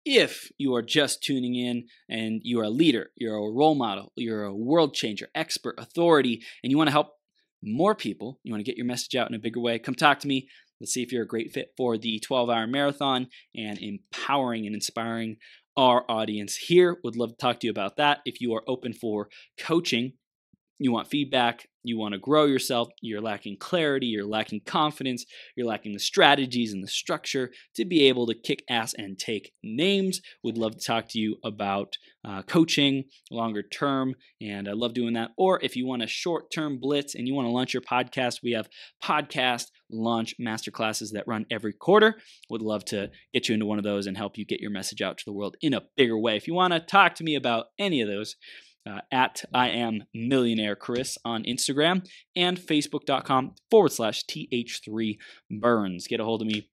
if you are just tuning in and you are a leader, you're a role model, you're a world changer, expert, authority, and you want to help more people, you want to get your message out in a bigger way, come talk to me. Let's see if you're a great fit for the 12-hour marathon and empowering and inspiring our audience here. Would love to talk to you about that. If you are open for coaching, you want feedback, you want to grow yourself, you're lacking clarity, you're lacking confidence, you're lacking the strategies and the structure to be able to kick ass and take names. Would love to talk to you about coaching longer term, and I love doing that. Or if you want a short-term blitz and you want to launch your podcast, we have Podcast Launch Masterclasses that run every quarter. Would love to get you into one of those and help you get your message out to the world in a bigger way. If you want to talk to me about any of those, at I am Millionaire Chris on Instagram and Facebook.com/TH3Burns. Get a hold of me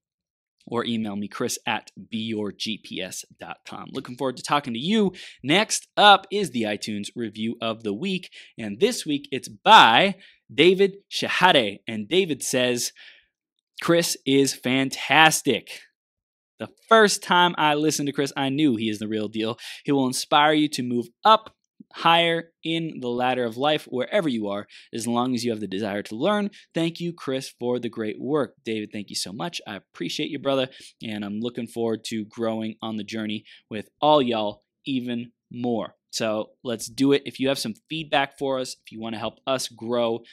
or email me, Chris at beyourgps.com. Looking forward to talking to you. Next up is the iTunes review of the week. And this week it's by David Shahade. And David says, Chris is fantastic. The first time I listened to Chris, I knew he is the real deal. He will inspire you to move up higher in the ladder of life wherever you are, as long as you have the desire to learn. Thank you, Chris, for the great work. David, thank you so much. I appreciate you, brother, and I'm looking forward to growing on the journey with all y'all even more. So let's do it. If you have some feedback for us, if you want to help us grow,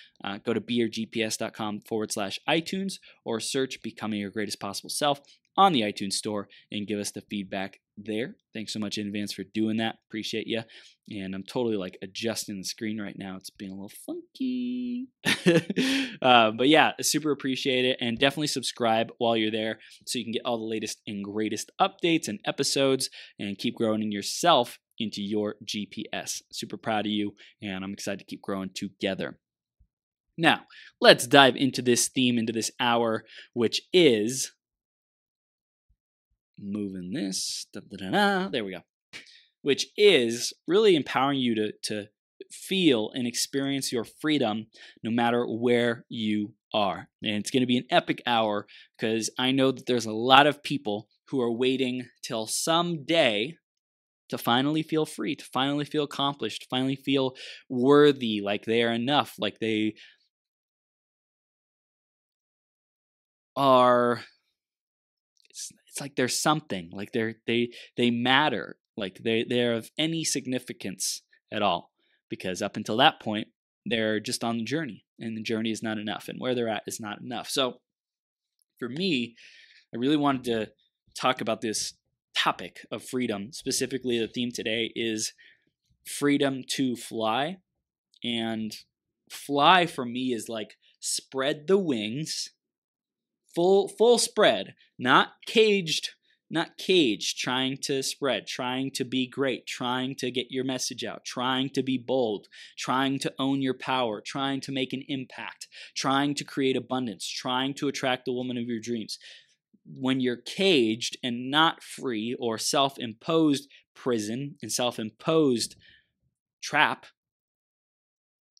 go to beyourgps.com/iTunes or search Becoming Your Greatest Possible Self on the iTunes store and give us the feedback there. Thanks so much in advance for doing that. Appreciate you. And I'm totally adjusting the screen right now. It's being a little funky. But yeah, super appreciate it. And definitely subscribe while you're there so you can get all the latest and greatest updates and episodes and keep growing in yourself into your GPS. Super proud of you, and I'm excited to keep growing together. Now, let's dive into this theme, into this hour, which is moving this, there we go, which is really empowering you to feel and experience your freedom no matter where you are. And it's going to be an epic hour because I know that there's a lot of people who are waiting till someday to finally feel free, to finally feel accomplished, to finally feel worthy, like they are enough, like they are. It's like there's something, like they matter, like they're of any significance at all. Because up until that point, they're just on the journey, and the journey is not enough, and where they're at is not enough. So for me, I really wanted to talk about this topic of freedom. Specifically, the theme today is freedom to fly. And fly for me is like spread the wings, full spread, not caged, trying to spread, trying to be great, trying to get your message out, trying to be bold, trying to own your power, trying to make an impact, trying to create abundance, trying to attract the woman of your dreams. When you're caged and not free, or self-imposed prison and self-imposed trap,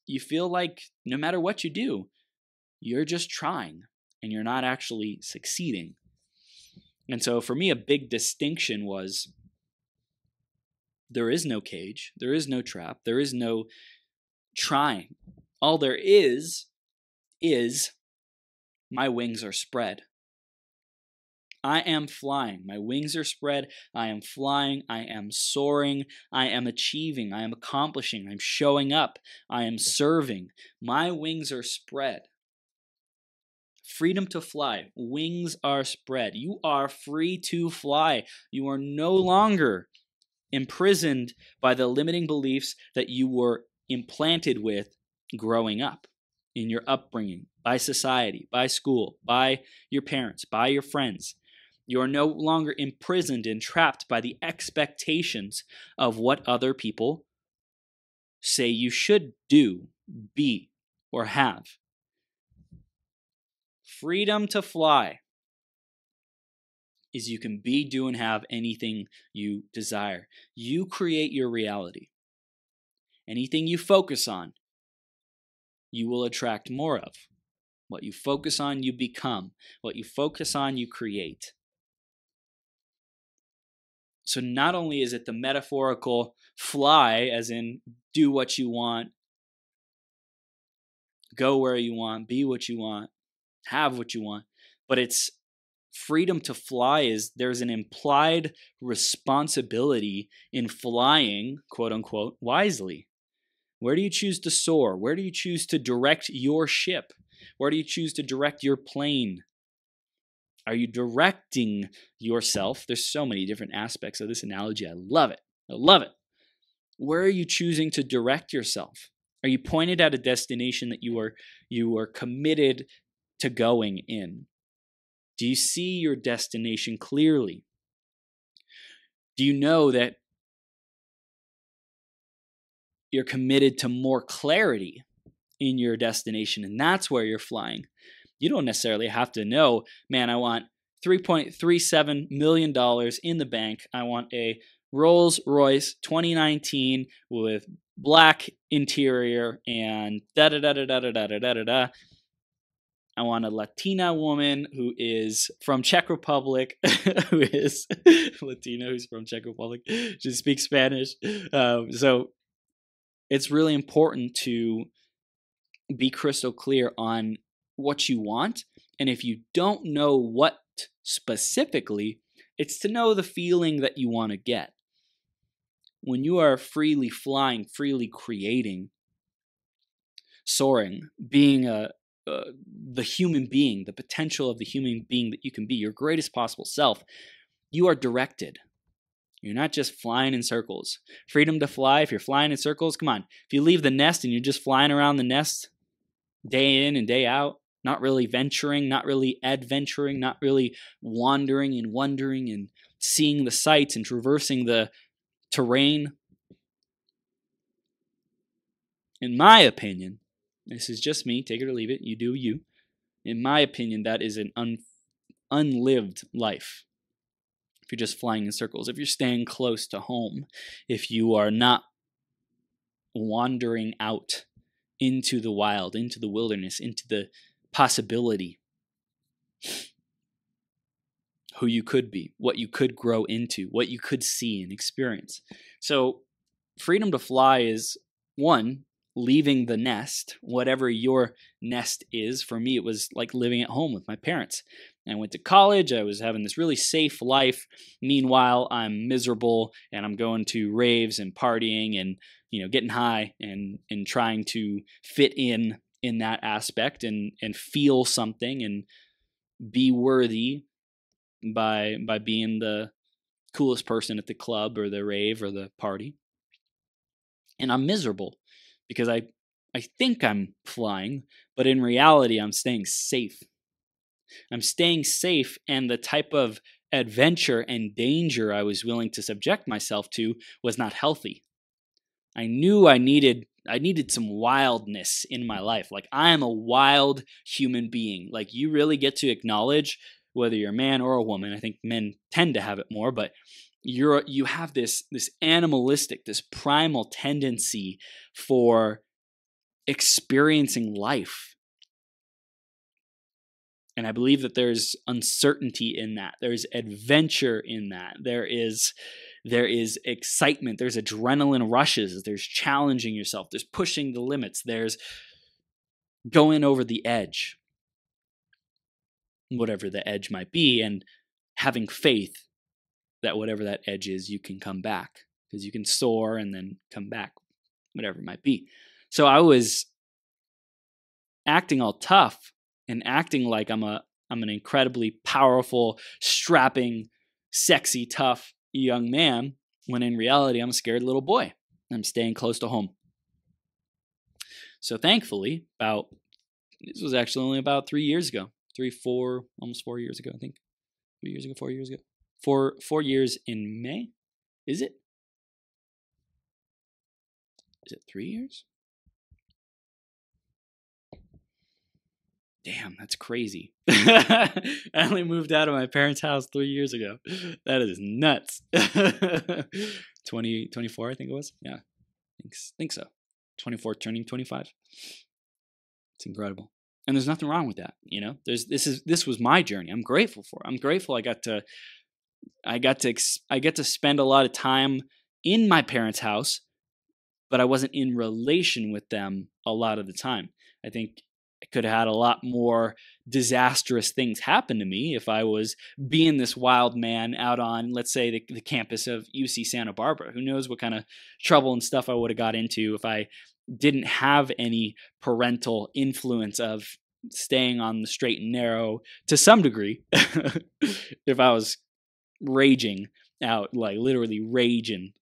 you feel like no matter what you do, you're just trying and you're not actually succeeding. And so for me, a big distinction was there is no cage, there is no trap, there is no trying. All there is my wings are spread. I am flying. My wings are spread. I am flying. I am soaring. I am achieving. I am accomplishing. I'm showing up. I am serving. My wings are spread. Freedom to fly. Wings are spread. You are free to fly. You are no longer imprisoned by the limiting beliefs that you were implanted with growing up, in your upbringing, by society, by school, by your parents, by your friends. You are no longer imprisoned and trapped by the expectations of what other people say you should do, be, or have. Freedom to fly is you can be, do, and have anything you desire. You create your reality. Anything you focus on, you will attract more of. What you focus on, you become. What you focus on, you create. So not only is it the metaphorical fly, as in do what you want, go where you want, be what you want, have what you want, but it's freedom to fly. Is there's an implied responsibility in flying, quote unquote, wisely. Where do you choose to soar? Where do you choose to direct your ship? Where do you choose to direct your plane? Are you directing yourself? There's so many different aspects of this analogy. I love it. I love it. Where are you choosing to direct yourself? Are you pointed at a destination that you are committed to going in? Do you see your destination clearly? Do you know that you're committed to more clarity in your destination, and that's where you're flying? You don't necessarily have to know, man, I want $3.37 million in the bank. I want a Rolls Royce 2019 with black interior and da-da-da-da-da-da-da-da-da-da. I want a Latina woman who is from Czech Republic, who's from Czech Republic. She speaks Spanish. So it's really important to be crystal clear on what you want. And if you don't know what specifically, it's to know the feeling that you want to get. When you are freely flying, freely creating, soaring, being the human being, the potential of the human being that you can be, your greatest possible self, you are directed. You're not just flying in circles. Freedom to fly, if you're flying in circles, come on. If you leave the nest and you're just flying around the nest day in and day out, not really venturing, not really adventuring, not really wandering and wondering and seeing the sights and traversing the terrain, in my opinion, this is just me, take it or leave it, you do you. In my opinion, that is an unlived life. If you're just flying in circles, if you're staying close to home, if you are not wandering out into the wild, into the wilderness, into the possibility, who you could be, what you could grow into, what you could see and experience. So freedom to fly is, one, leaving the nest, whatever your nest is. For me, it was like living at home with my parents. I went to college. I was having this really safe life. Meanwhile, I'm miserable and I'm going to raves and partying and, getting high and trying to fit in that aspect and feel something and be worthy by being the coolest person at the club or the rave or the party. And I'm miserable because I think I'm flying, but in reality, I'm staying safe. I'm staying safe, and the type of adventure and danger I was willing to subject myself to was not healthy. I knew I needed some wildness in my life. Like, I am a wild human being. Like, you really get to acknowledge, whether you're a man or a woman, I think men tend to have it more, but you have this animalistic, this primal tendency for experiencing life. And I believe that there's uncertainty in that. There's adventure in that. There is excitement. There's adrenaline rushes. There's challenging yourself. There's pushing the limits. There's going over the edge, whatever the edge might be, and having faith that whatever that edge is, you can come back, because you can soar and then come back, whatever it might be. So I was acting all tough and acting like I'm an incredibly powerful, strapping, sexy, tough young man, when in reality I'm a scared little boy. I'm staying close to home. So thankfully, this was actually only about 3 years ago. 4 years ago, I think. 3 years ago, 4 years ago. 4 years in May? Is it? Is it 3 years? Damn, that's crazy. I only moved out of my parents' house 3 years ago. That is nuts. 24, I think it was. Yeah, I think so. 24 turning 25. It's incredible. And there's nothing wrong with that, This was my journey. I'm grateful for it. I'm grateful I got to I get to spend a lot of time in my parents' house, but I wasn't in relation with them a lot of the time. I think I could have had a lot more disastrous things happen to me if I was being this wild man out on, let's say, the campus of UC Santa Barbara. Who knows what kind of trouble and stuff I would have got into if I didn't have any parental influence of staying on the straight and narrow to some degree. If I was raging out, like literally raging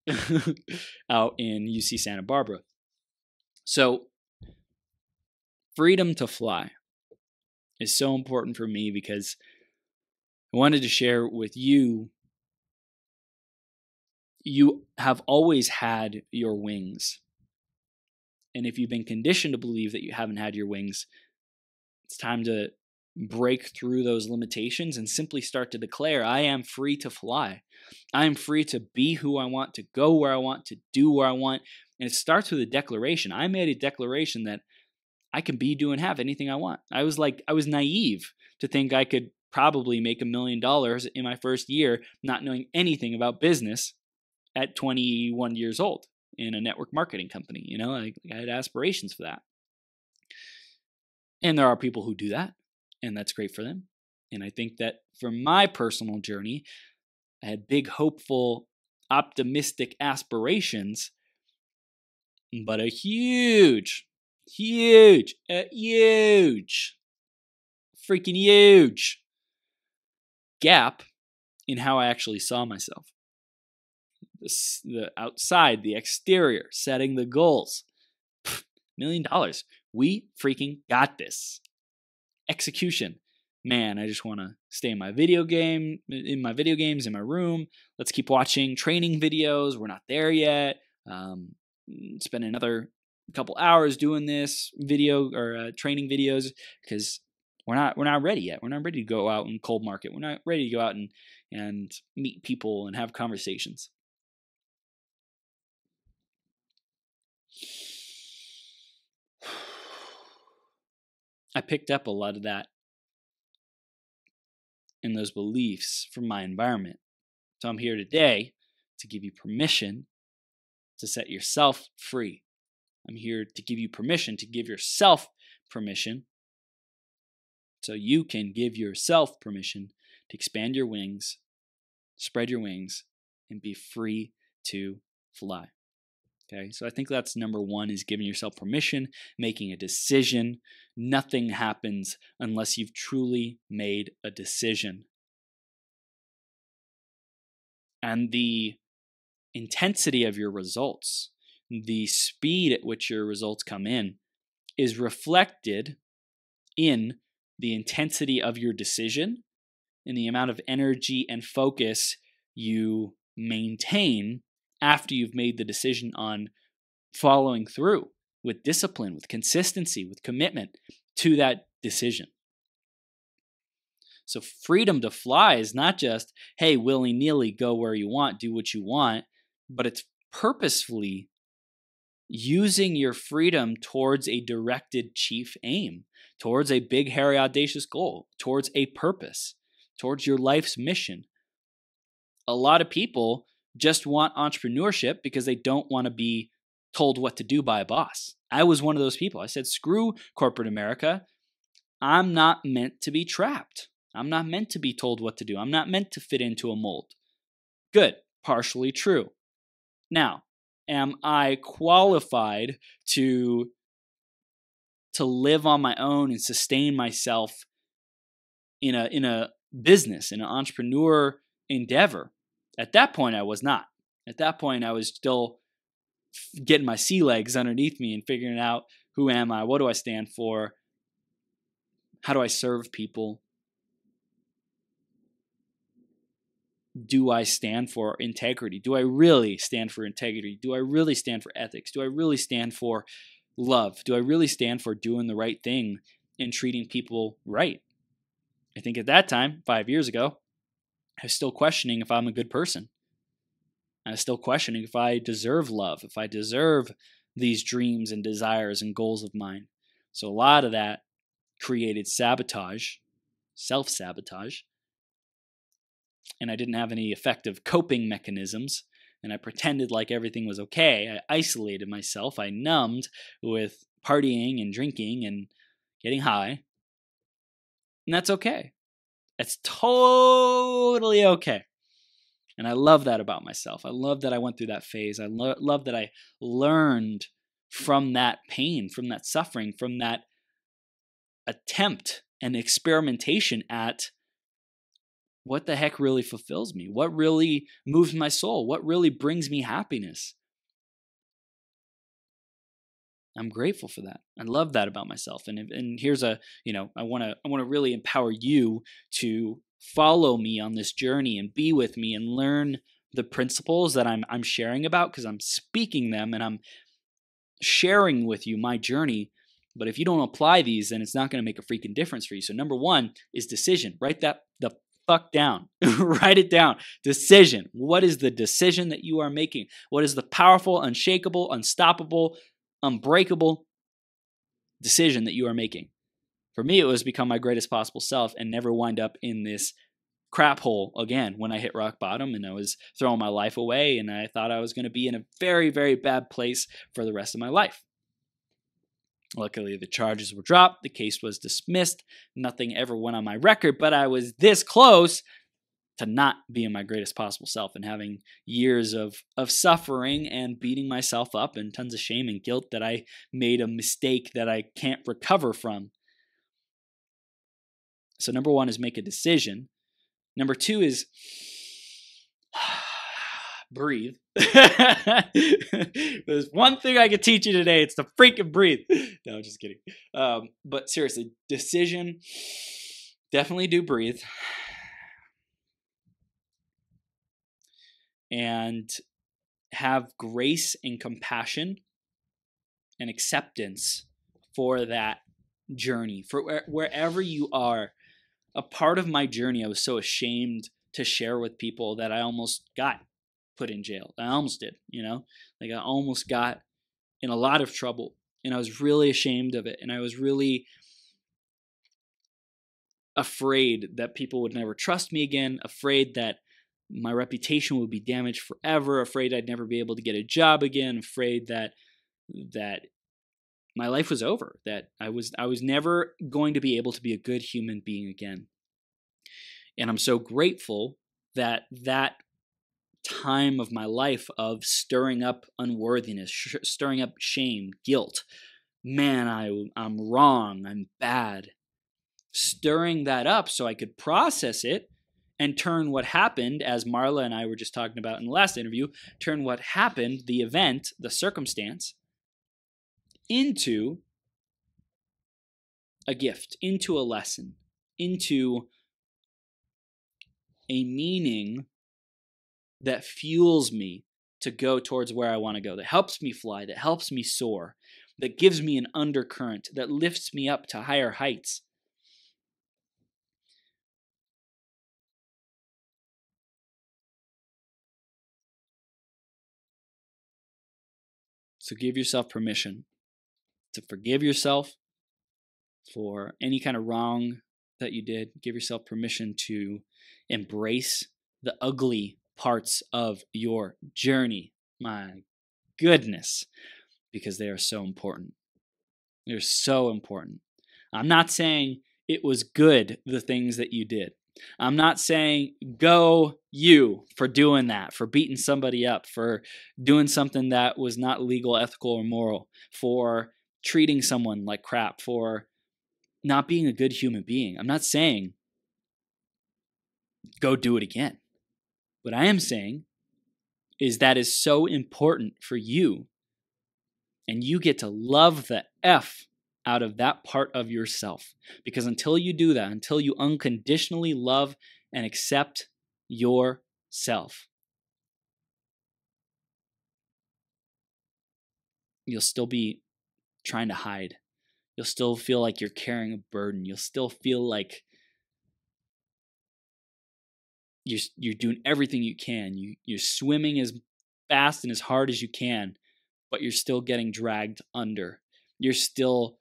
out in UC Santa Barbara. So freedom to fly is so important for me because I wanted to share with you, you have always had your wings. And if you've been conditioned to believe that you haven't had your wings, it's time to break through those limitations and simply start to declare, I am free to fly. I am free to be who I want, to go where I want, to do where I want. And it starts with a declaration. I made a declaration that I can be, do, and have anything I want. I was naive to think I could probably make $1 million in my first year, not knowing anything about business at 21 years old in a network marketing company. You know, I had aspirations for that. And there are people who do that, and that's great for them. And I think that for my personal journey, I had big, hopeful, optimistic aspirations, but a huge, freaking huge gap in how I actually saw myself. The outside, the exterior, setting the goals. $1 million. We freaking got this. Execution. Man, I just want to stay in my video games, in my room. Let's keep watching training videos. We're not there yet. Spend another couple hours doing this video or training videos because we're not ready yet. We're not ready to go out and cold market. We're not ready to go out and meet people and have conversations. I picked up a lot of that and those beliefs from my environment. So I'm here today to give you permission to set yourself free. I'm here to give you permission to give yourself permission so you can give yourself permission to expand your wings, spread your wings, and be free to fly. Okay, so I think that's number one, is giving yourself permission, making a decision. Nothing happens unless you've truly made a decision. And the intensity of your results, the speed at which your results come in, is reflected in the intensity of your decision and the amount of energy and focus you maintain after you've made the decision on following through with discipline, with consistency, with commitment to that decision. So freedom to fly is not just, hey, willy-nilly, go where you want, do what you want, but it's purposefully using your freedom towards a directed chief aim, towards a big, hairy, audacious goal, towards a purpose, towards your life's mission. A lot of people just want entrepreneurship because they don't want to be told what to do by a boss. I was one of those people. I said, screw corporate America. I'm not meant to be trapped. I'm not meant to be told what to do. I'm not meant to fit into a mold. Good. Partially true. Now, am I qualified to live on my own and sustain myself in a business, in an entrepreneur endeavor? At that point, I was not. At that point, I was still getting my sea legs underneath me and figuring out, who am I? What do I stand for? How do I serve people? Do I stand for integrity? Do I really stand for integrity? Do I really stand for ethics? Do I really stand for love? Do I really stand for doing the right thing and treating people right? I think at that time, 5 years ago, I was still questioning if I'm a good person. I was still questioning if I deserve love, if I deserve these dreams and desires and goals of mine. So a lot of that created sabotage, self-sabotage. and I didn't have any effective coping mechanisms, and I pretended like everything was okay. I isolated myself. I numbed with partying and drinking and getting high. And that's okay. It's totally okay. And I love that about myself. I love that I went through that phase. I love that I learned from that pain, from that suffering, from that attempt and experimentation at what the heck really fulfills me, what really moves my soul, what really brings me happiness. I'm grateful for that. I love that about myself. And here's I want to really empower you to follow me on this journey and be with me and learn the principles that I'm sharing about, because I'm speaking them and I'm sharing with you my journey. But if you don't apply these, then it's not going to make a freaking difference for you. So number one is decision. Write that the fuck down. Write it down. Decision. What is the decision that you are making? What is the powerful, unshakable, unstoppable, unbreakable decision that you are making? For me, it was become my greatest possible self and never wind up in this crap hole again when I hit rock bottom and I was throwing my life away and I thought I was going to be in a very, very bad place for the rest of my life. Luckily, the charges were dropped. The case was dismissed. Nothing ever went on my record, but I was this close to not being my greatest possible self and having years of suffering and beating myself up and tons of shame and guilt that I made a mistake that I can't recover from. So number one is make a decision. Number two is breathe. There's one thing I could teach you today. It's to freaking breathe. No, I'm just kidding. But seriously, decision, definitely do breathe. And have grace and compassion and acceptance for that journey, for wherever you are. A part of my journey I was so ashamed to share with people that I almost got put in jail. I almost did, like I almost got in a lot of trouble, and I was really ashamed of it. And I was really afraid that people would never trust me again, afraid that my reputation would be damaged forever, afraid I'd never be able to get a job again, afraid that my life was over, that I was never going to be able to be a good human being again. And I'm so grateful that time of my life of stirring up unworthiness, stirring up shame, guilt, man, I'm wrong, I'm bad, stirring that up so I could process it and turn what happened, as Marla and I were just talking about in the last interview, turn what happened, the event, the circumstance, into a gift, into a lesson, into a meaning that fuels me to go towards where I want to go, that helps me fly, that helps me soar, that gives me an undercurrent, that lifts me up to higher heights. So give yourself permission to forgive yourself for any kind of wrong that you did. Give yourself permission to embrace the ugly parts of your journey. My goodness, because they are so important. They're so important. I'm not saying it was good, the things that you did. I'm not saying go you for doing that, for beating somebody up, for doing something that was not legal, ethical, or moral, for treating someone like crap, for not being a good human being. I'm not saying go do it again. What I am saying is that is so important for you, and you get to love the F out of that part of yourself. Because until you do that, until you unconditionally love and accept yourself, you'll still be trying to hide. You'll still feel like you're carrying a burden. You'll still feel like you're doing everything you can. You're swimming as fast and as hard as you can, but you're still getting dragged under. You're still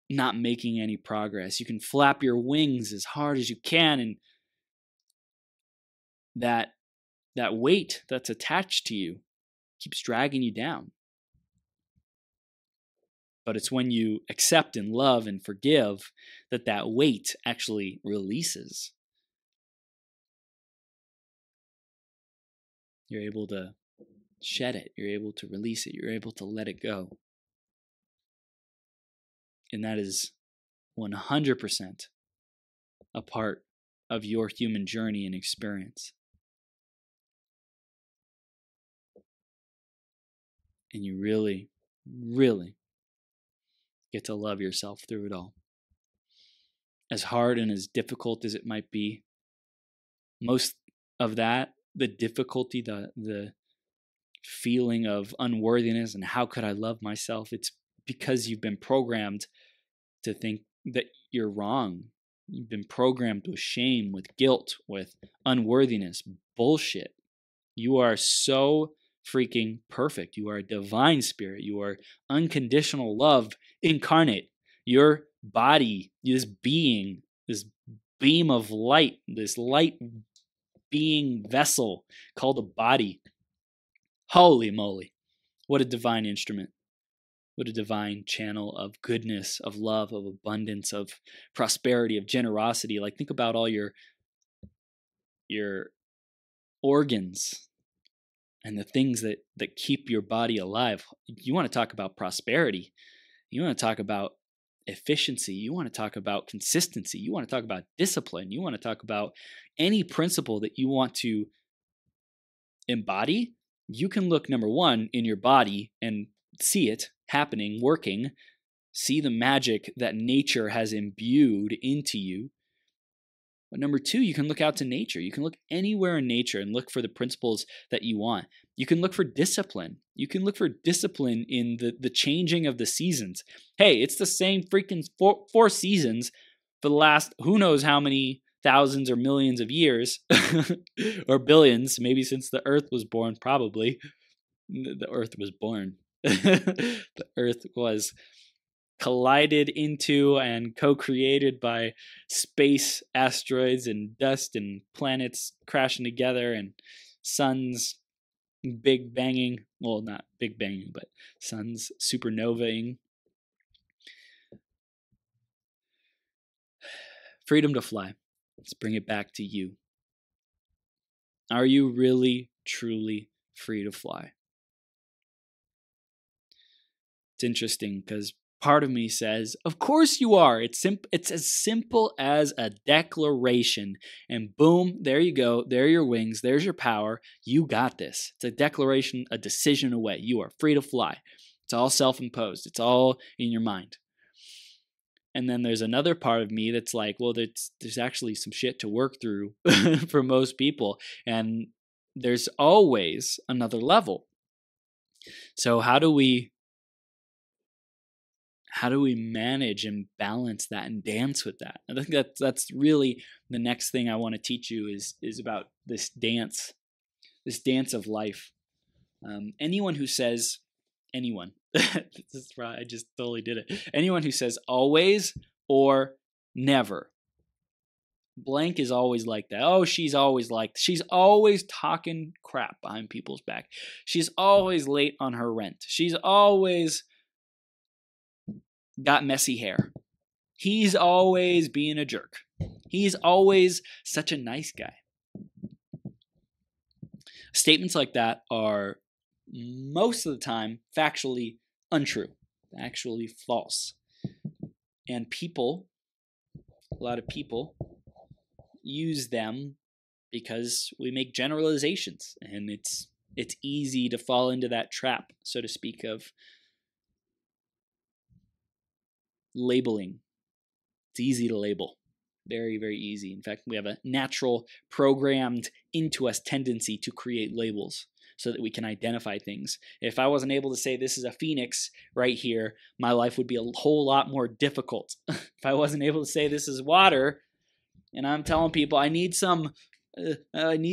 not making any progress. You can flap your wings as hard as you can, and that weight that's attached to you keeps dragging you down. But it's when you accept and love and forgive that weight actually releases. You're able to shed it. You're able to release it. You're able to let it go. And that is 100% a part of your human journey and experience. And you really, really get to love yourself through it all. As hard and as difficult as it might be, most of that, the difficulty, the feeling of unworthiness and how could I love myself, it's because you've been programmed to think that you're wrong. You've been programmed with shame, with guilt, with unworthiness, bullshit. You are so freaking perfect. You are a divine spirit. You are unconditional love incarnate. Your body, this being, this beam of light, this light being vessel called a body. Holy moly. What a divine instrument. What a divine channel of goodness, of love, of abundance, of prosperity, of generosity. Like, think about all your organs and the things that keep your body alive. You want to talk about prosperity. You want to talk about efficiency. You want to talk about consistency. You want to talk about discipline. You want to talk about any principle that you want to embody. You can look, number one, in your body and see it happening, working, see the magic that nature has imbued into you. But number two, you can look out to nature. You can look anywhere in nature and look for the principles that you want. You can look for discipline. You can look for discipline in the changing of the seasons. Hey, it's the same freaking four seasons for the last who knows how many thousands or millions of years or billions, maybe since the earth was born, probably. The earth was born. The earth was collided into and co-created by space, asteroids, and dust, and planets crashing together, and suns big banging. Well, not big banging, but suns supernovaing. Freedom to fly. Let's bring it back to you. Are you really, truly free to fly? It's interesting because part of me says, of course you are. It's as simple as a declaration. And boom, there you go. There are your wings. There's your power. You got this. It's a declaration, a decision away. You are free to fly. It's all self-imposed. It's all in your mind. And then there's another part of me that's like, well, there's actually some shit to work through for most people. And there's always another level. So how do we manage and balance that and dance with that? I think that's really the next thing I want to teach you is about this dance of life. Anyone who says, I just totally did it. Anyone who says always or never, blank is always like that. Oh, she's always talking crap behind people's back. She's always late on her rent. She's always got messy hair. He's always being a jerk. He's always such a nice guy. Statements like that are most of the time factually untrue, actually false. And a lot of people use them because we make generalizations, and it's easy to fall into that trap, so to speak, of labeling. It's easy to label. Very, very easy. In fact, we have a natural programmed into us tendency to create labels so that we can identify things. If I wasn't able to say this is a phoenix right here, my life would be a whole lot more difficult. If I wasn't able to say this is water, and I'm telling people I need some, I do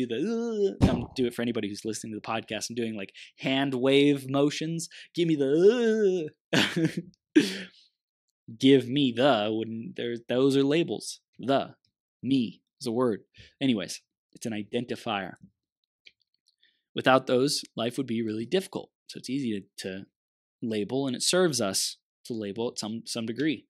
the, I'm do it for anybody who's listening to the podcast. I'm doing like hand wave motions. Give me the, give me the, when those are labels. The, me is a word. Anyways, it's an identifier. Without those, life would be really difficult. So it's easy to label, and it serves us to label at some degree.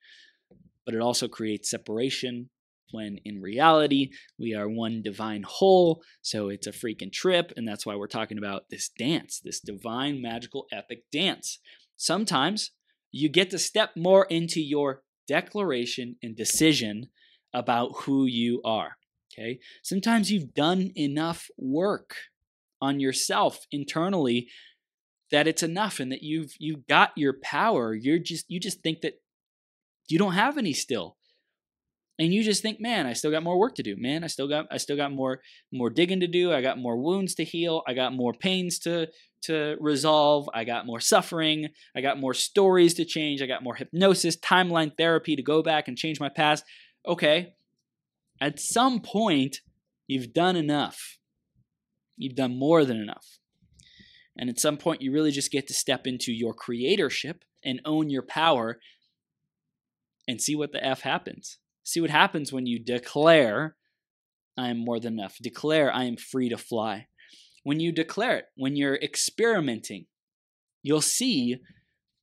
But it also creates separation when in reality we are one divine whole. So it's a freaking trip, and that's why we're talking about this dance, this divine, magical, epic dance. Sometimes you get to step more into your declaration and decision about who you are. Okay? Sometimes you've done enough work on yourself internally that it's enough, and that you've got your power. You just think that you don't have any still. And you just think, man, I still got more work to do. Man, I still got more digging to do. I got more wounds to heal. I got more pains to resolve. I got more suffering. I got more stories to change. I got more hypnosis, timeline therapy to go back and change my past. Okay. At some point, you've done enough. You've done more than enough. And at some point, you really just get to step into your creatorship and own your power and see what the F happens. See what happens when you declare, I am more than enough. Declare, I am free to fly. When you declare it, when you're experimenting, you'll see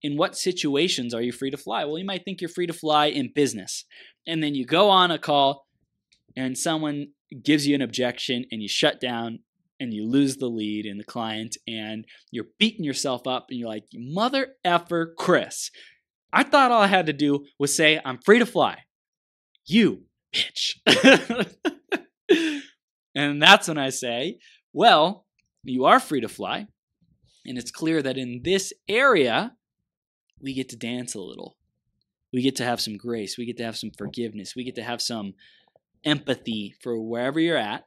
in what situations are you free to fly. Well, you might think you're free to fly in business. And then you go on a call and someone gives you an objection and you shut down and you lose the lead in the client and you're beating yourself up and you're like, mother effer Chris, I thought all I had to do was say, I'm free to fly. You bitch. And that's when I say, well, you are free to fly. And it's clear that in this area, we get to dance a little. We get to have some grace. We get to have some forgiveness. We get to have some empathy for wherever you're at.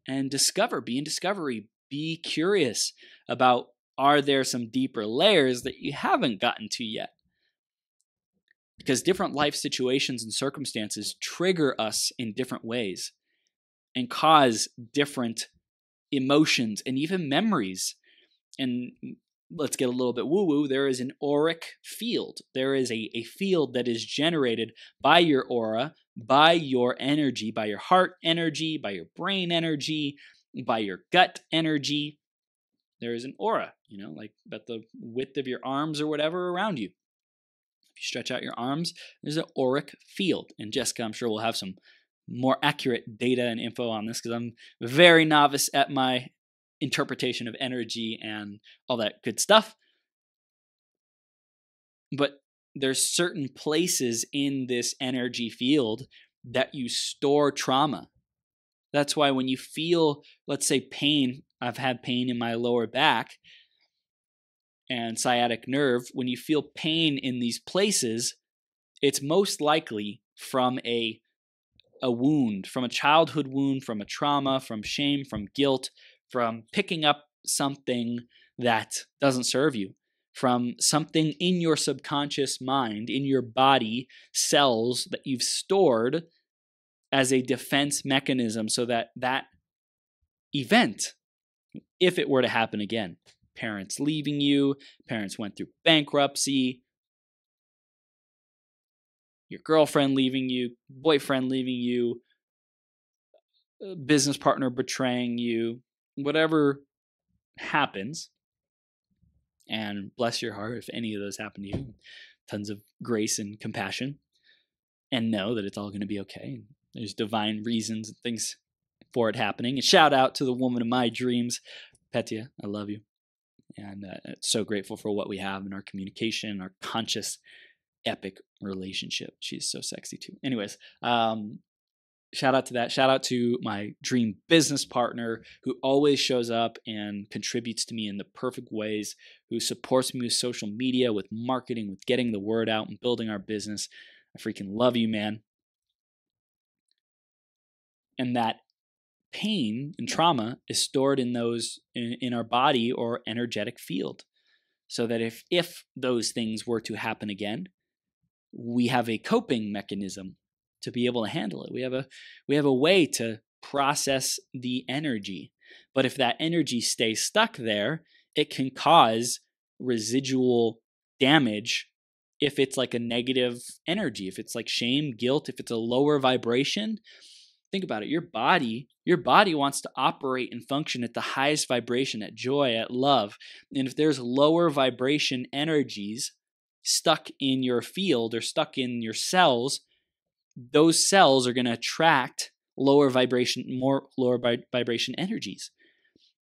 And discover, be in discovery. Be curious about, are there some deeper layers that you haven't gotten to yet? Because different life situations and circumstances trigger us in different ways and cause different emotions and even memories. And let's get a little bit woo-woo. There is an auric field. There is a field that is generated by your aura, by your energy, by your heart energy, by your brain energy, by your gut energy. There is an aura, like about the width of your arms or whatever around you. If you stretch out your arms, there's an auric field. And Jessica, I'm sure, will have some more accurate data and info on this because I'm very novice at my interpretation of energy and all that good stuff. But there's certain places in this energy field that you store trauma. That's why when you feel, let's say, pain, I've had pain in my lower back and sciatic nerve, when you feel pain in these places, it's most likely from a wound, from a childhood wound, from a trauma, from shame, from guilt, from picking up something that doesn't serve you, from something in your subconscious mind, in your body cells that you've stored as a defense mechanism so that that event, if it were to happen again, parents leaving you, parents went through bankruptcy, your girlfriend leaving you, boyfriend leaving you, business partner betraying you, whatever happens, and bless your heart if any of those happen to you, tons of grace and compassion, and know that it's all going to be okay. There's divine reasons and things for it happening. And shout out to the woman of my dreams, Petya. I love you. And so grateful for what we have in our communication, our conscious, epic relationship. She's so sexy too. Anyways, shout out to that. Shout out to my dream business partner who always shows up and contributes to me in the perfect ways, who supports me with social media, with marketing, with getting the word out and building our business. I freaking love you, man. And that pain and trauma is stored in those in our body or energetic field, so that if those things were to happen again, we have a coping mechanism to be able to handle it. We have a way to process the energy. But if that energy stays stuck there, it can cause residual damage if it's like a negative energy, if it's like shame, guilt, if it's a lower vibration. Think about it. Your body wants to operate and function at the highest vibration, at joy, at love. And if there's lower vibration energies stuck in your field or stuck in your cells, those cells are going to attract lower vibration energies.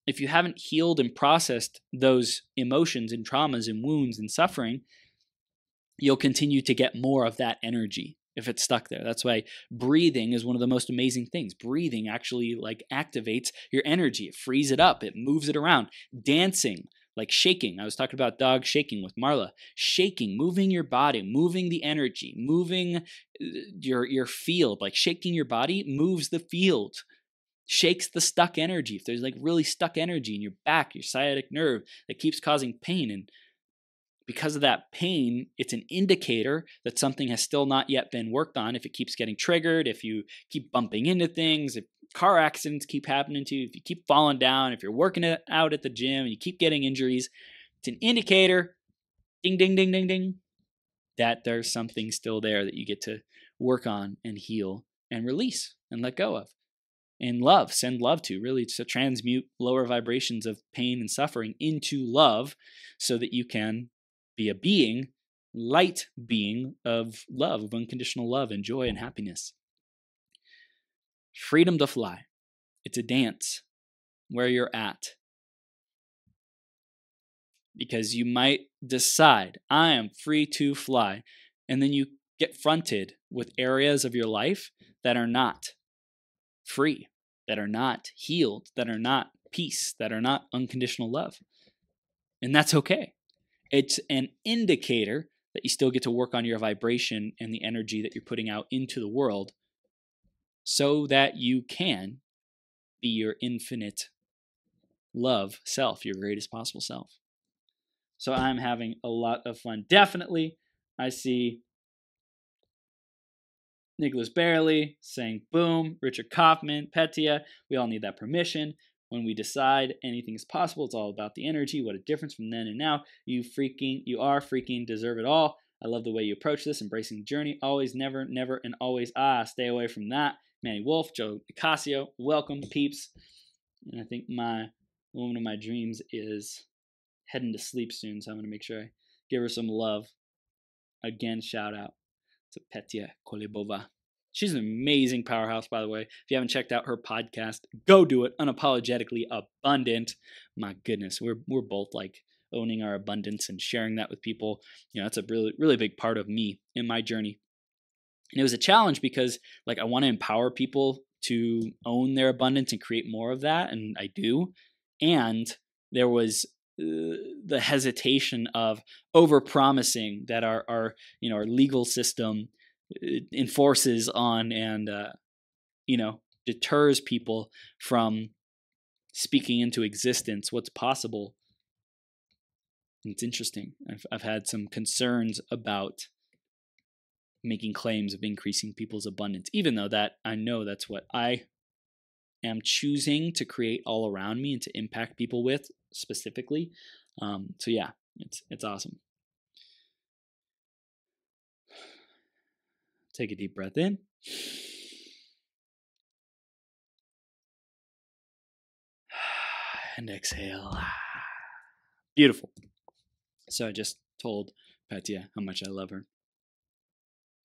If you haven't healed and processed those emotions and traumas and wounds and suffering, you'll continue to get more of that energy if it's stuck there. That's why breathing is one of the most amazing things. Breathing actually like activates your energy. It frees it up. It moves it around. Dancing, like shaking. I was talking about dog shaking with Marla. Shaking, moving your body, moving the energy, moving your field. Like shaking your body moves the field. Shakes the stuck energy. If there's like really stuck energy in your back, your sciatic nerve that keeps causing pain, and because of that pain, it's an indicator that something has still not yet been worked on. If it keeps getting triggered, if you keep bumping into things, if car accidents keep happening to you, if you keep falling down, if you're working it out at the gym and you keep getting injuries, it's an indicator, ding, ding, ding, ding, ding, that there's something still there that you get to work on and heal and release and let go of. And love, send love to, really to transmute lower vibrations of pain and suffering into love so that you can be a being, light being of love, of unconditional love and joy and happiness. Freedom to fly. It's a dance where you're at. Because you might decide, I am free to fly. And then you get fronted with areas of your life that are not free, that are not healed, that are not peace, that are not unconditional love. And that's okay. It's an indicator that you still get to work on your vibration and the energy that you're putting out into the world so that you can be your infinite love self, your greatest possible self. So I'm having a lot of fun. Definitely, I see Nicholas Barely saying boom, Richard Kaufman, Petya, we all need that permission. When we decide anything is possible, it's all about the energy. What a difference from then and now. You are freaking deserve it all. I love the way you approach this, embracing the journey. Always, never, never, and always. Stay away from that. Manny Wolf, Joe Nicasio, welcome, peeps. And I think my woman of my dreams is heading to sleep soon, so I'm going to make sure I give her some love. Again, shout out to Petya Kolibova. She's an amazing powerhouse, by the way. If you haven't checked out her podcast, go do it. Unapologetically Abundant. My goodness, we're both like owning our abundance and sharing that with people. You know, that's a really, really big part of me in my journey. And it was a challenge because like I want to empower people to own their abundance and create more of that, and I do. And there was the hesitation of over-promising that our legal system enforces on and deters people from speaking into existence what's possible. And it's interesting. I've had some concerns about making claims of increasing people's abundance, even though that I know that's what I am choosing to create all around me and to impact people with specifically. So yeah, it's awesome. Take a deep breath in. And exhale. Beautiful. So I just told Petya how much I love her.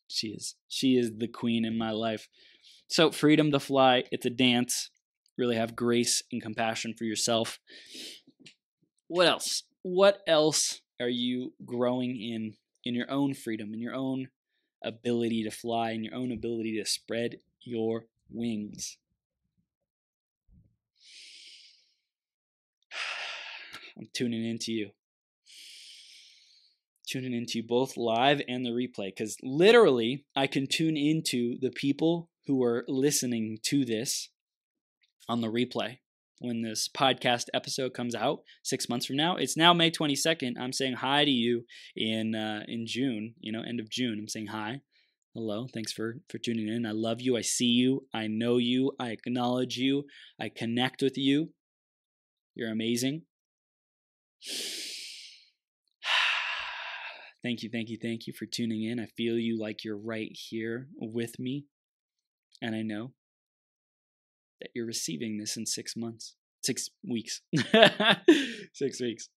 She is the queen in my life. So freedom to fly, it's a dance. Really have grace and compassion for yourself. What else? What else are you growing in your own freedom, in your own ability to fly, in your own ability to spread your wings? I'm tuning into you. Tuning into you both live and the replay, because literally I can tune into the people who are listening to this on the replay. When this podcast episode comes out 6 months from now, it's now May 22nd. I'm saying hi to you in June, end of June. I'm saying hi. Hello. Thanks for tuning in. I love you. I see you. I know you. I acknowledge you. I connect with you. You're amazing. Thank you for tuning in. I feel you like you're right here with me. And I know that you're receiving this in 6 months, 6 weeks, 6 weeks.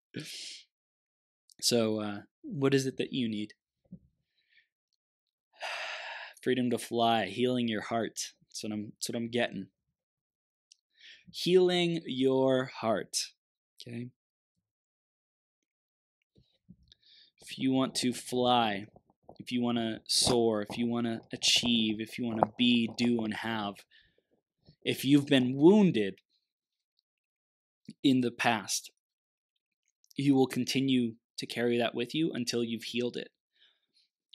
So what is it that you need? Freedom to fly, healing your heart. That's what I'm getting. Healing your heart. Okay. If you want to fly, if you want to soar, if you want to achieve, if you want to be, do, and have, if you've been wounded in the past, you will continue to carry that with you until you've healed it.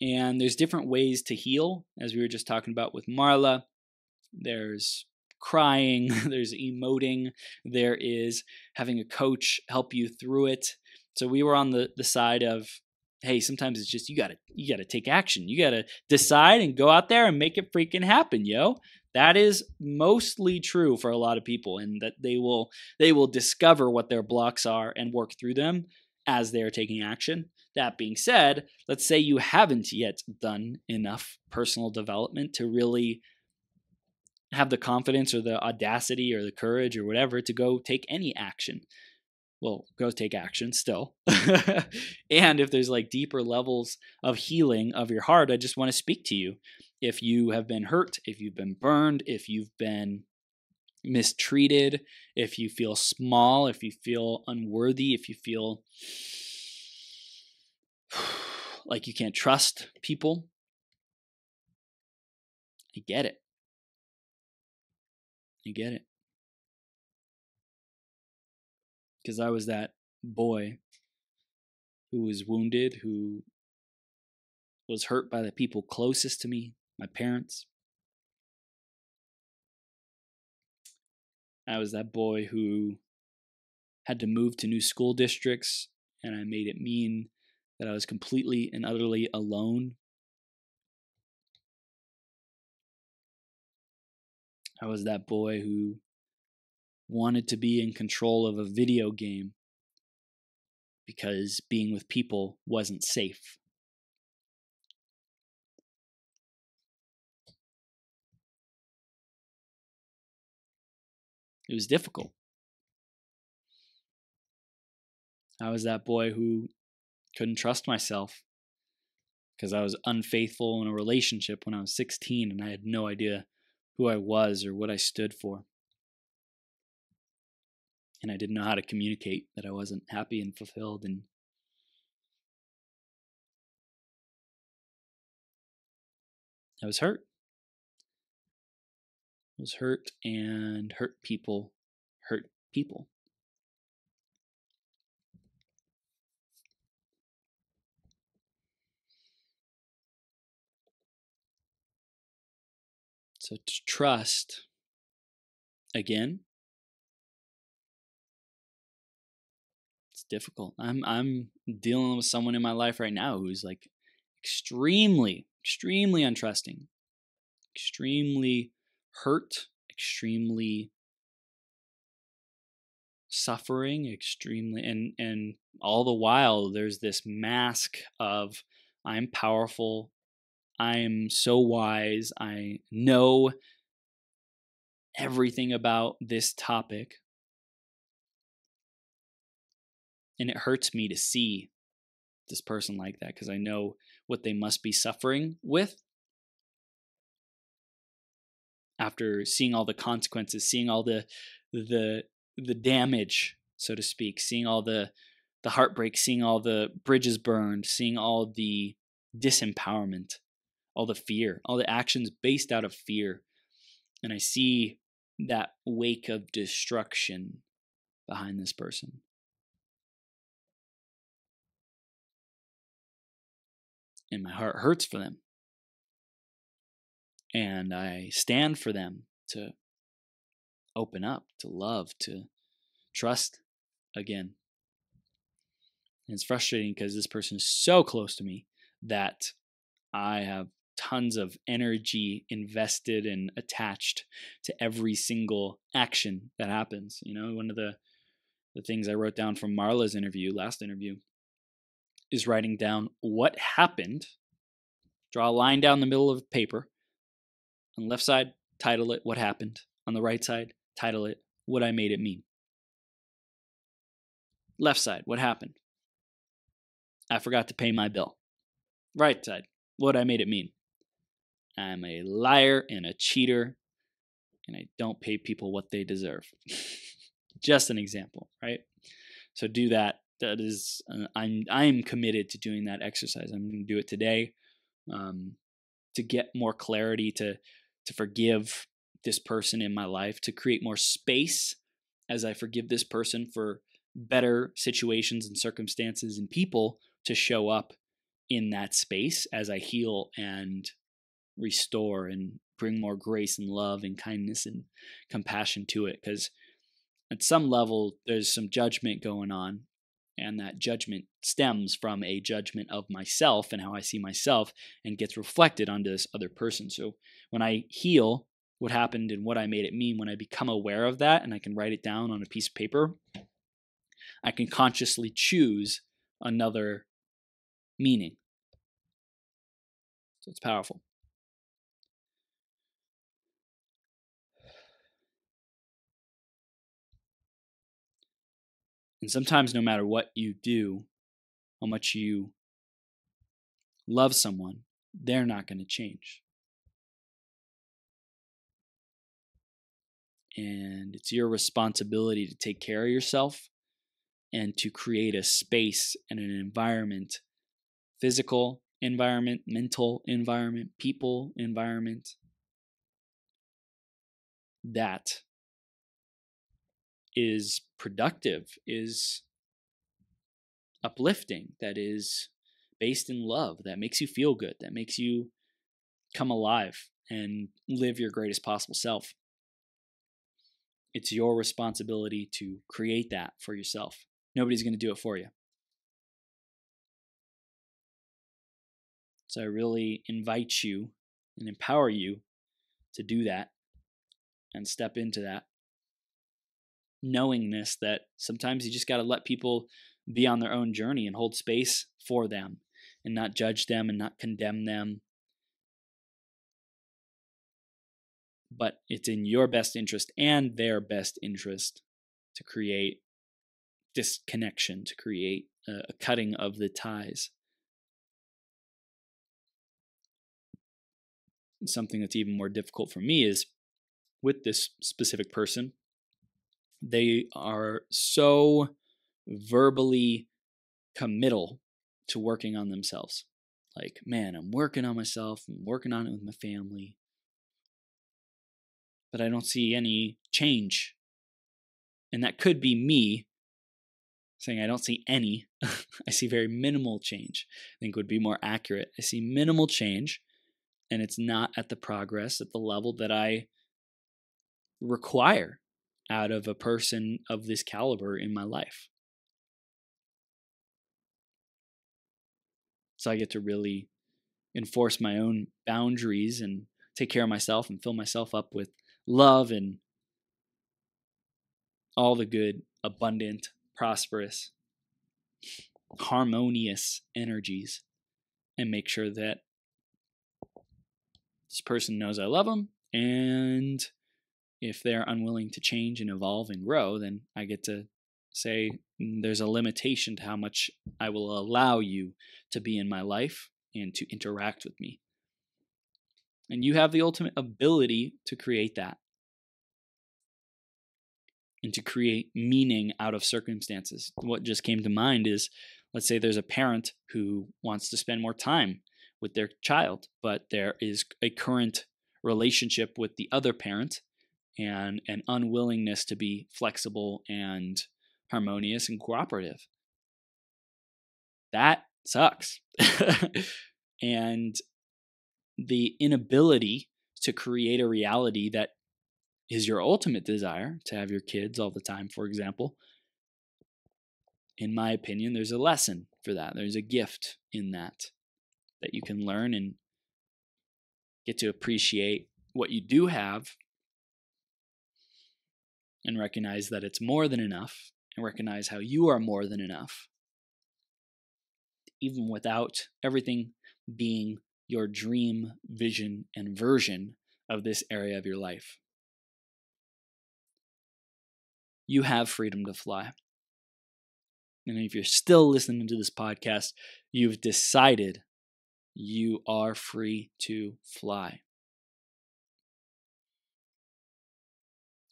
And there's different ways to heal, as we were just talking about with Marla. There's crying, there's emoting, there is having a coach help you through it. So we were on the side of, hey, sometimes it's just you gotta take action. You gotta decide and go out there and make it freaking happen, yo. That is mostly true for a lot of people, and that they will discover what their blocks are and work through them as they're taking action. That being said, let's say you haven't yet done enough personal development to really have the confidence or the audacity or the courage or whatever to go take any action. Well, go take action still. And if there's like deeper levels of healing of your heart, I just want to speak to you. If you have been hurt, if you've been burned, if you've been mistreated, if you feel small, if you feel unworthy, if you feel like you can't trust people, I get it. I get it. Because I was that boy who was wounded, who was hurt by the people closest to me, my parents. I was that boy who had to move to new school districts, and I made it mean that I was completely and utterly alone. I was that boy who wanted to be in control of a video game because being with people wasn't safe. It was difficult. I was that boy who couldn't trust myself because I was unfaithful in a relationship when I was 16 and I had no idea who I was or what I stood for. And I didn't know how to communicate that I wasn't happy and fulfilled. And I was hurt. I was hurt, and hurt people hurt people. So to trust, again, it's difficult. I'm dealing with someone in my life right now who's like extremely untrusting, extremely hurt, extremely suffering, extremely, and all the while there's this mask of I'm powerful, I'm so wise, I know everything about this topic. And it hurts me to see this person like that because I know what they must be suffering with after seeing all the consequences, seeing all the damage, so to speak, seeing all the heartbreak, seeing all the bridges burned, seeing all the disempowerment, all the fear, all the actions based out of fear. And I see that wake of destruction behind this person. And my heart hurts for them. And I stand for them to open up, to love, to trust again. And it's frustrating because this person is so close to me that I have tons of energy invested and attached to every single action that happens. You know, one of the things I wrote down from Marla's last interview, is writing down what happened. Draw a line down the middle of the paper. On the left side, title it, what happened. On the right side, title it, what I made it mean. Left side, what happened? I forgot to pay my bill. Right side, what I made it mean. I'm a liar and a cheater, and I don't pay people what they deserve. Just an example, right? So do that. That is, I'm committed to doing that exercise. I'm going to do it today to get more clarity, to forgive this person in my life, to create more space as I forgive this person for better situations and circumstances and people to show up in that space as I heal and restore and bring more grace and love and kindness and compassion to it. Because at some level, there's some judgment going on, and that judgment stems from a judgment of myself and how I see myself and gets reflected onto this other person. So when I heal what happened and what I made it mean, when I become aware of that and I can write it down on a piece of paper, I can consciously choose another meaning. So it's powerful. And sometimes no matter what you do, how much you love someone, they're not going to change. And it's your responsibility to take care of yourself and to create a space and an environment, physical environment, mental environment, people environment, that is productive, is uplifting, that is based in love, that makes you feel good, that makes you come alive and live your greatest possible self. It's your responsibility to create that for yourself. Nobody's going to do it for you. So I really invite you and empower you to do that and step into that knowingness that sometimes you just got to let people be on their own journey and hold space for them and not judge them and not condemn them. But it's in your best interest and their best interest to create disconnection, to create a cutting of the ties. And something that's even more difficult for me is with this specific person, they are so verbally committal to working on themselves. Like, man, I'm working on myself, I'm working on it with my family, but I don't see any change. And that could be me saying I don't see any. I see very minimal change, I think would be more accurate. I see minimal change, and it's not at the progress, at the level that I require out of a person of this caliber in my life. So I get to really enforce my own boundaries and take care of myself and fill myself up with love and all the good, abundant, prosperous, harmonious energies, and make sure that this person knows I love them. And if they're unwilling to change and evolve and grow, then I get to say there's a limitation to how much I will allow you to be in my life and to interact with me. And you have the ultimate ability to create that and to create meaning out of circumstances. What just came to mind is, let's say there's a parent who wants to spend more time with their child, but there is a current relationship with the other parent and an unwillingness to be flexible and harmonious and cooperative. That sucks. And the inability to create a reality that is your ultimate desire, to have your kids all the time, for example, in my opinion, there's a lesson for that. There's a gift in that you can learn and get to appreciate what you do have and recognize that it's more than enough, and recognize how you are more than enough. even without everything being your dream, vision, and version of this area of your life. You have freedom to fly. And if you're still listening to this podcast, you've decided you are free to fly.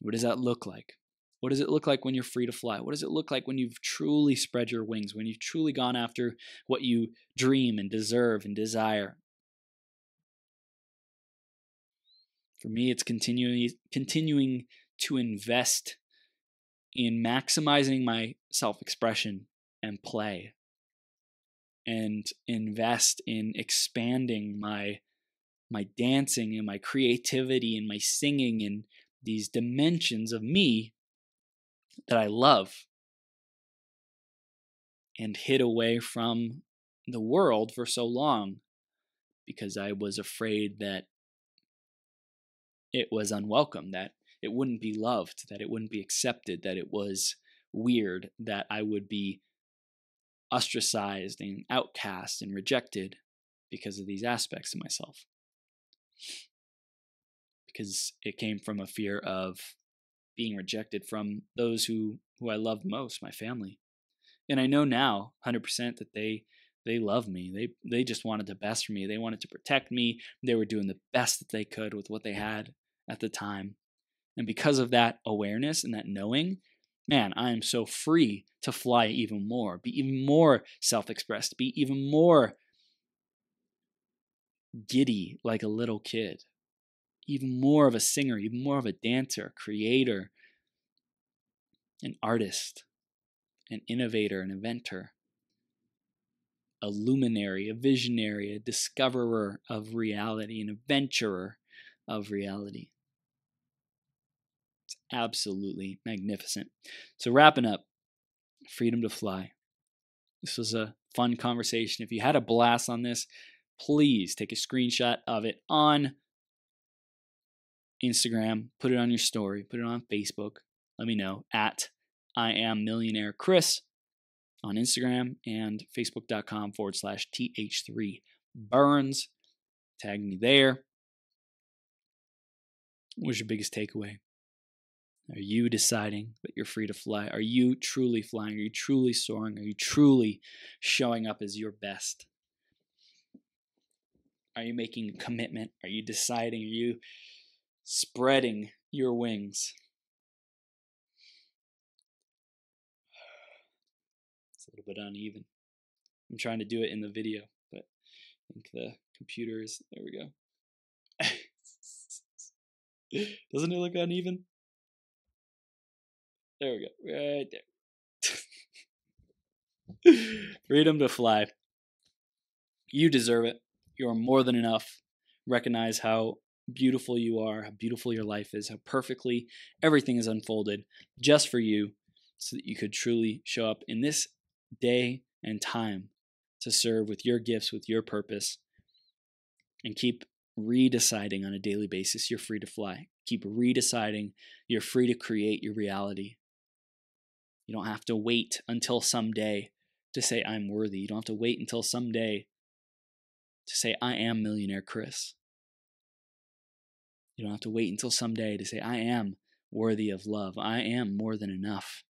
What does that look like? What does it look like when you're free to fly? What does it look like when you've truly spread your wings, when you've truly gone after what you dream and deserve and desire? For me, it's continuing to invest in maximizing my self-expression and play, and invest in expanding my dancing and my creativity and my singing and these dimensions of me that I love, and hid away from the world for so long because I was afraid that it was unwelcome, that it wouldn't be loved, that it wouldn't be accepted, that it was weird, that I would be ostracized and outcast and rejected because of these aspects of myself. Because it came from a fear of being rejected from those who I love most, my family. And I know now 100% that they love me. They just wanted the best for me. They wanted to protect me. They were doing the best that they could with what they had at the time. And because of that awareness and that knowing, man, I am so free to fly even more, be even more self-expressed, be even more giddy like a little kid, even more of a singer, even more of a dancer, creator, an artist, an innovator, an inventor, a luminary, a visionary, a discoverer of reality, an adventurer of reality. It's absolutely magnificent. So wrapping up, freedom to fly. This was a fun conversation. If you had a blast on this, please take a screenshot of it on Instagram, put it on your story, put it on Facebook. Let me know at I am Millionaire Chris on Instagram and facebook.com/th3 Burns. Tag me there. What's your biggest takeaway? Are you deciding that you're free to fly? Are you truly flying? Are you truly soaring? Are you truly showing up as your best? Are you making a commitment? Are you deciding? Are you spreading your wings? It's a little bit uneven. I'm trying to do it in the video, but I think the computer is, there we go. Doesn't it look uneven? There we go, right there. Freedom to fly. You deserve it. You are more than enough. Recognize how beautiful you are, how beautiful your life is, how perfectly everything is unfolded just for you, so that you could truly show up in this day and time to serve with your gifts, with your purpose, and keep redeciding on a daily basis you're free to fly. Keep redeciding you're free to create your reality. You don't have to wait until someday to say I'm worthy. You don't have to wait until someday to say I am Millionaire Chris. You don't have to wait until someday to say I am worthy of love. I am more than enough.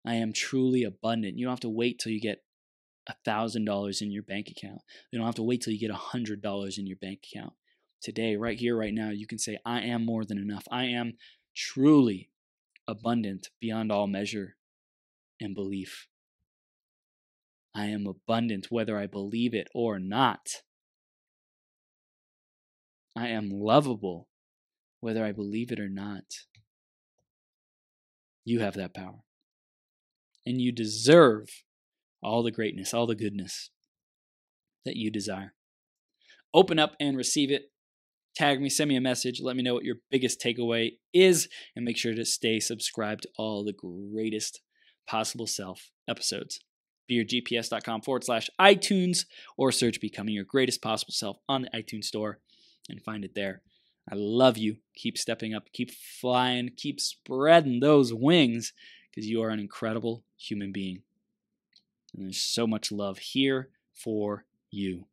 I am truly abundant. You don't have to wait till you get $1,000 in your bank account. You don't have to wait till you get $100 in your bank account. Today, right here, right now, you can say I am more than enough. I am truly abundant beyond all measure and belief. I am abundant whether I believe it or not. I am lovable whether I believe it or not. You have that power. And you deserve all the greatness, all the goodness that you desire. Open up and receive it. Tag me, send me a message, let me know what your biggest takeaway is, and make sure to stay subscribed to all the greatest possible self episodes. beyourgps.com/iTunes or search Becoming Your Greatest Possible Self on the iTunes store and find it there. I love you. Keep stepping up, keep flying, keep spreading those wings, because you are an incredible human being. And there's so much love here for you.